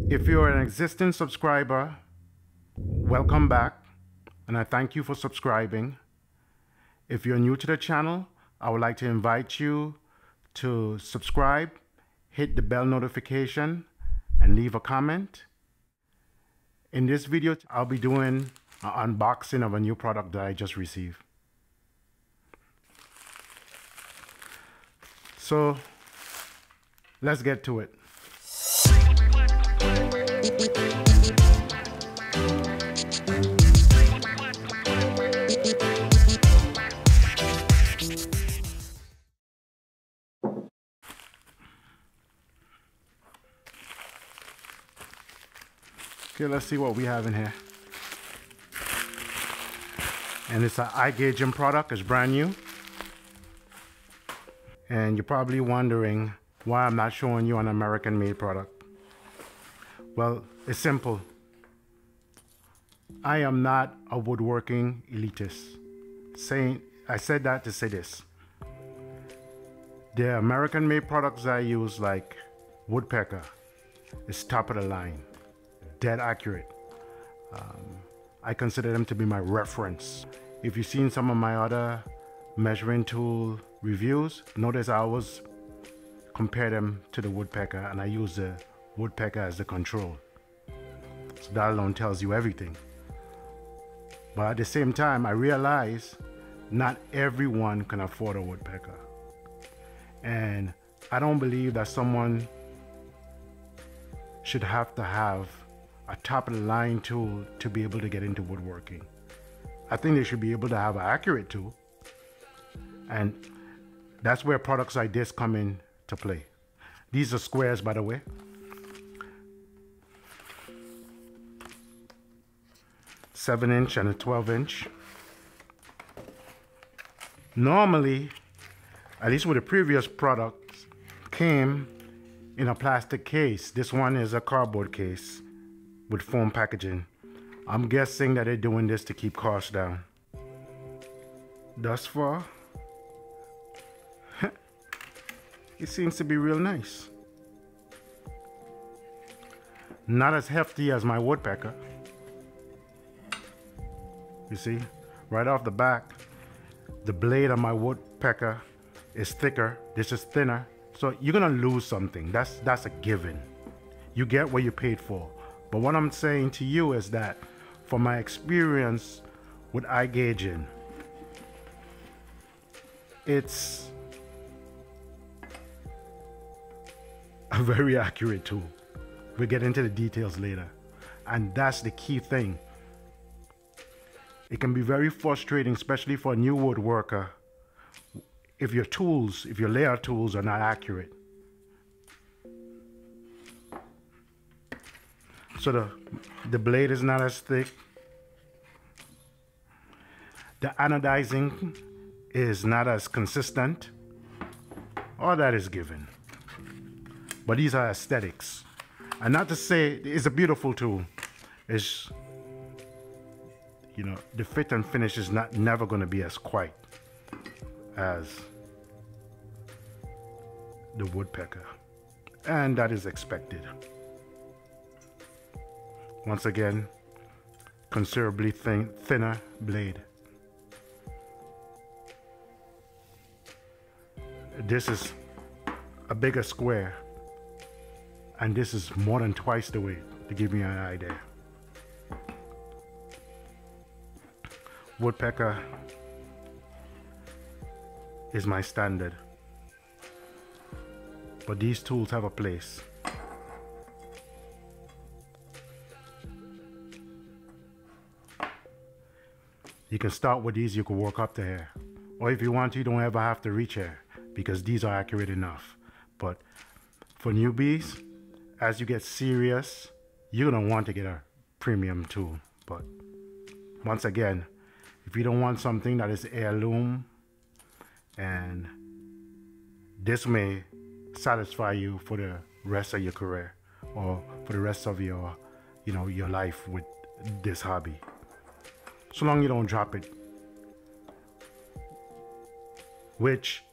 If you're an existing subscriber, welcome back, and I thank you for subscribing. If you're new to the channel, I would like to invite you to subscribe, hit the bell notification, and leave a comment. In this video, I'll be doing an unboxing of a new product that I just received. So let's get to it. Okay, let's see what we have in here. And it's an iGAGING product. It's brand new. And you're probably wondering why I'm not showing you an American-made product. Well, it's simple. I am not a woodworking elitist. I said that to say this. The American-made products I use, like Woodpecker, is top of the line. Dead accurate. I consider them to be my reference. If you've seen some of my other measuring tool reviews, notice I always compare them to the Woodpecker, and I use the Woodpecker as the control. So that alone tells you everything. But at the same time, I realize not everyone can afford a Woodpecker. And I don't believe that someone should have to have a top-of-the-line tool to be able to get into woodworking. I think they should be able to have an accurate tool. And that's where products like this come into play. These are squares, by the way. A 7-inch and a 12-inch. Normally, at least with the previous products, came in a plastic case. This one is a cardboard case with foam packaging. I'm guessing that they're doing this to keep costs down. Thus far, it seems to be real nice. Not as hefty as my Woodpecker. You see, right off the back, the blade of my Woodpecker is thicker. This is thinner. So you're gonna lose something. That's a given. You get what you paid for. But what I'm saying to you is that from my experience with iGAGING, it's a very accurate tool. We'll get into the details later. And that's the key thing. It can be very frustrating, especially for a new woodworker, if your layout tools are not accurate. So the blade is not as thick. The anodizing is not as consistent. All that is given. But these are aesthetics. And not to say it's a beautiful tool. It's, you know, the fit and finish is never going to be as quite as the Woodpecker. And that is expected. Once again, considerably thinner blade. This is a bigger square, and this is more than twice the weight, to give you an idea. Woodpecker is my standard, but these tools have a place. You can start with these, you can work up to here. Or if you want to, you don't ever have to reach here, because these are accurate enough. But for newbies, as you get serious, you're gonna want to get a premium tool. But once again, if you don't want something that is heirloom, and this may satisfy you for the rest of your career, or for the rest of your, your life with this hobby. So long you don't drop it. Which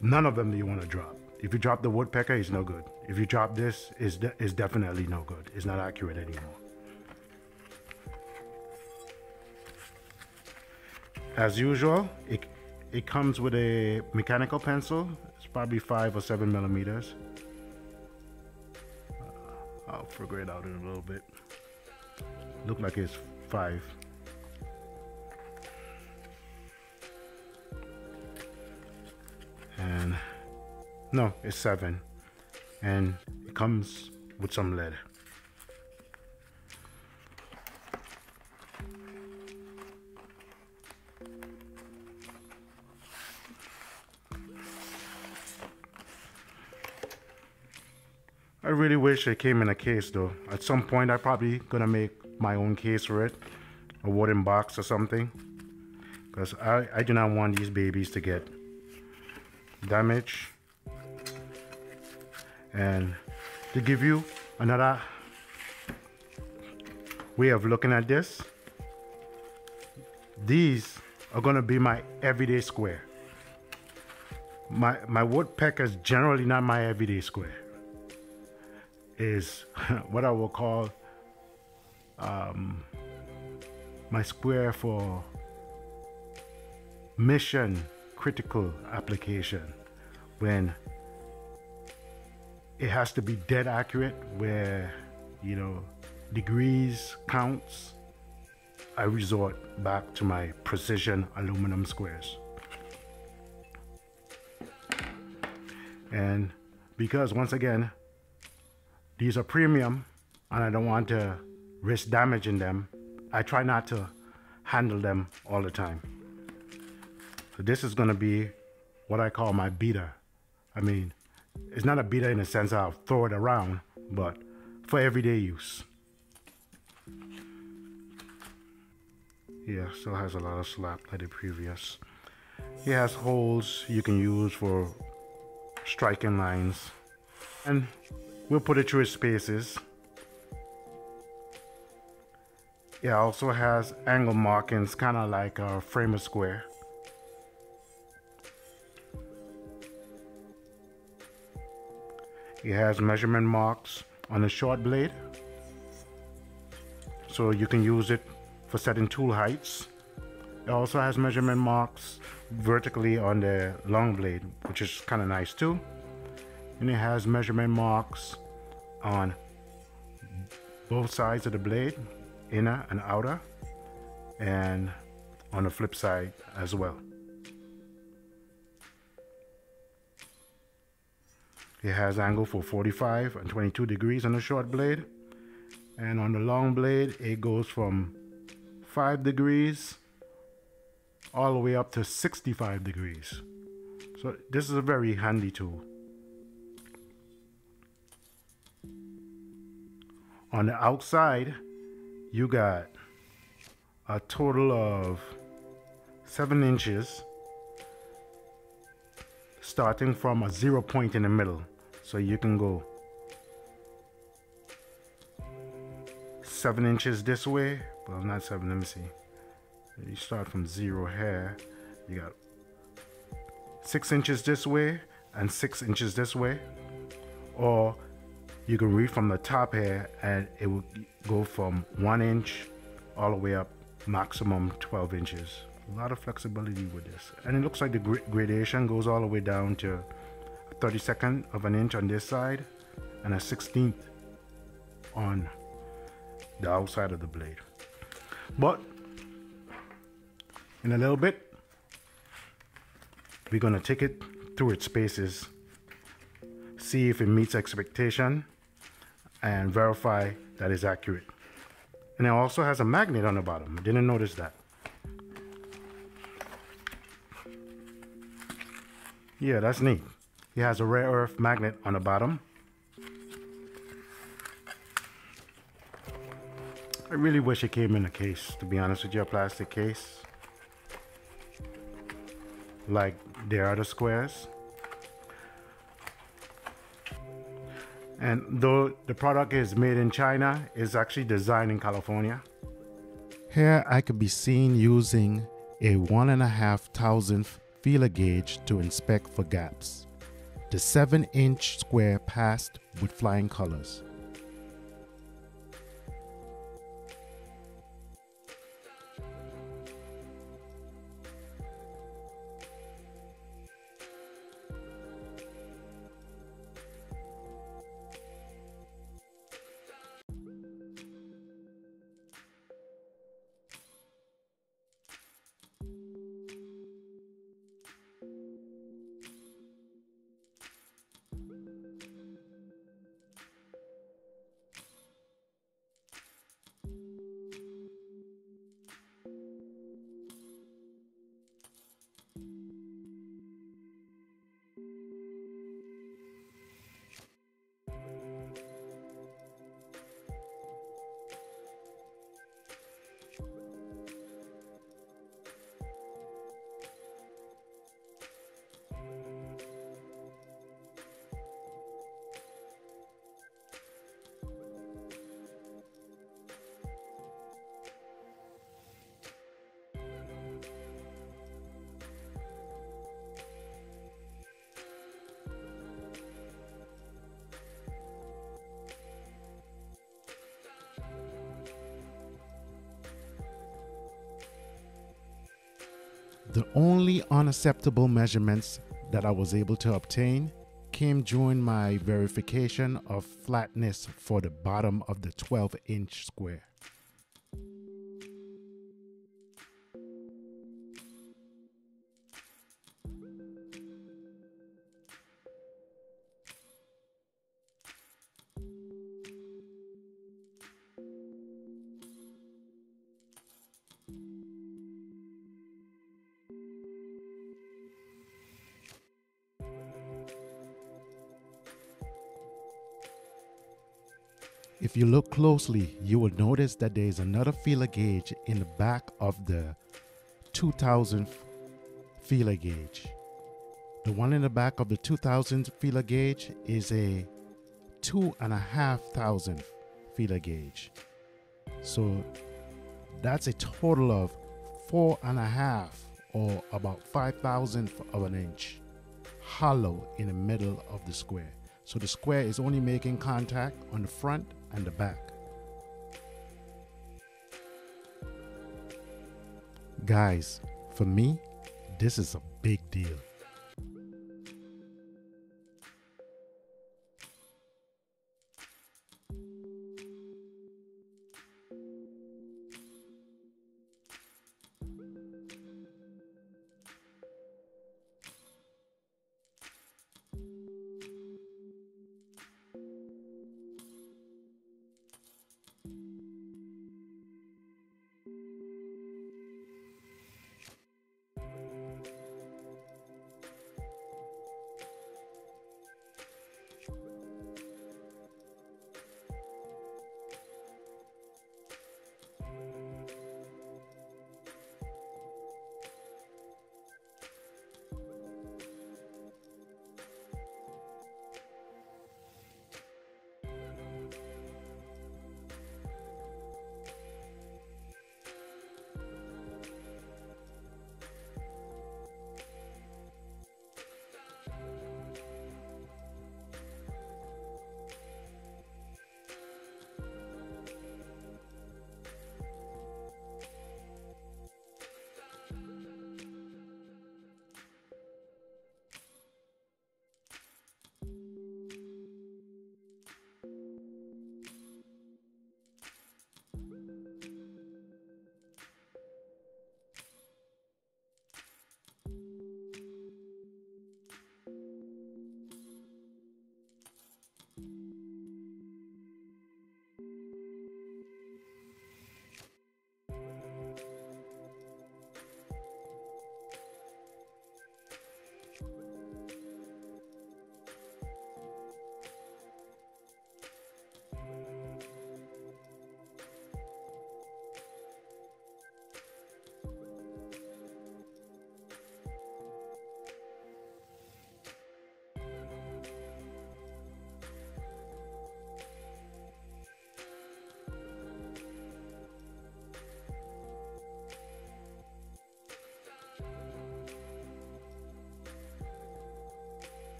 none of them do you want to drop. If you drop the Woodpecker, it's no good. if you drop this, is definitely no good. It's not accurate anymore. As usual, it comes with a mechanical pencil. It's probably 5 or 7 millimeters. I'll figure it out in a little bit. Look like it's 5. And no, it's 7. And it comes with some lead. I really wish it came in a case though. At some point I'm probably gonna make my own case for it, a wooden box or something, because I do not want these babies to get damaged. And to give you another way of looking at this, these are gonna be my everyday square. My woodpecker is generally not my everyday square. Is what I will call my square for mission critical application, when it has to be dead accurate, where, you know, degrees counts. I resort back to my precision aluminum squares. And because once again, these are premium and I don't want to risk damaging them, I try not to handle them all the time. So this is going to be what I call my beater. I mean, it's not a beater in the sense I'll throw it around, but for everyday use. Yeah, still has a lot of slap like the previous. It has holes you can use for striking lines, and we'll put it through its spaces. It also has angle markings, kind of like a frame of square. It has measurement marks on the short blade, so you can use it for setting tool heights. It also has measurement marks vertically on the long blade, which is kind of nice too. And it has measurement marks on both sides of the blade, inner and outer, and on the flip side as well. It has angle for 45 and 22 degrees on the short blade, and on the long blade it goes from 5 degrees all the way up to 65 degrees. So this is a very handy tool. On the outside, you got a total of 7 inches, starting from a 0 point in the middle. So you can go 7 inches this way, well, not 7, let me see. You start from 0 here, you got 6 inches this way and 6 inches this way, or you can read from the top here and it will go from 1 inch all the way up, maximum 12 inches. A lot of flexibility with this, and it looks like the gradation goes all the way down to a 32nd of an inch on this side and a 16th on the outside of the blade. But in a little bit, we're gonna take it through its spaces, see if it meets expectation, and verify that it's accurate. And it also has a magnet on the bottom. I didn't notice that. Yeah, that's neat. It has a rare earth magnet on the bottom. I really wish it came in a case, to be honest with you, a plastic case, like their other squares. And though the product is made in China, it's actually designed in California. Here I could be seen using a 1.5 thousandth feeler gauge to inspect for gaps. The 7-inch square passed with flying colors. The only unacceptable measurements that I was able to obtain came during my verification of flatness for the bottom of the 12-inch square. If you look closely, you will notice that there is another feeler gauge in the back of the 2000 feeler gauge. The one in the back of the 2000 feeler gauge is a 2,500 feeler gauge. So that's a total of 4.5 or about 5,000th of an inch hollow in the middle of the square. So the square is only making contact on the front and the back. Guys, for me, this is a big deal.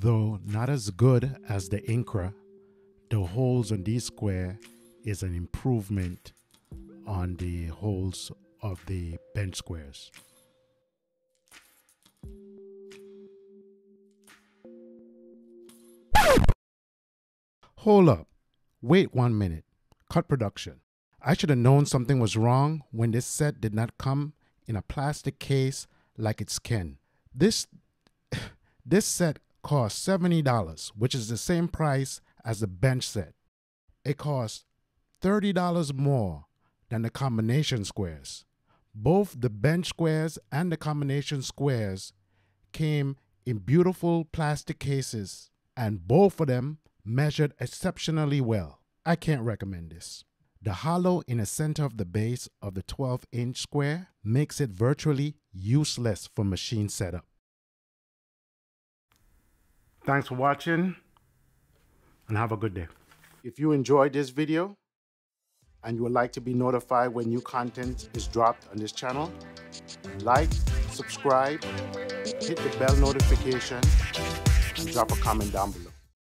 Though not as good as the Incra, the holes on these square is an improvement on the holes of the bench squares. Hold up. Wait 1 minute. Cut production. I should have known something was wrong when this set did not come in a plastic case like it's can. This set cost $70, which is the same price as the bench set. It costs $30 more than the combination squares. Both the bench squares and the combination squares came in beautiful plastic cases, and both of them measured exceptionally well. I can't recommend this. The hollow in the center of the base of the 12-inch square makes it virtually useless for machine setup. Thanks for watching and have a good day. If you enjoyed this video and you would like to be notified when new content is dropped on this channel, like, subscribe, hit the bell notification, and drop a comment down below.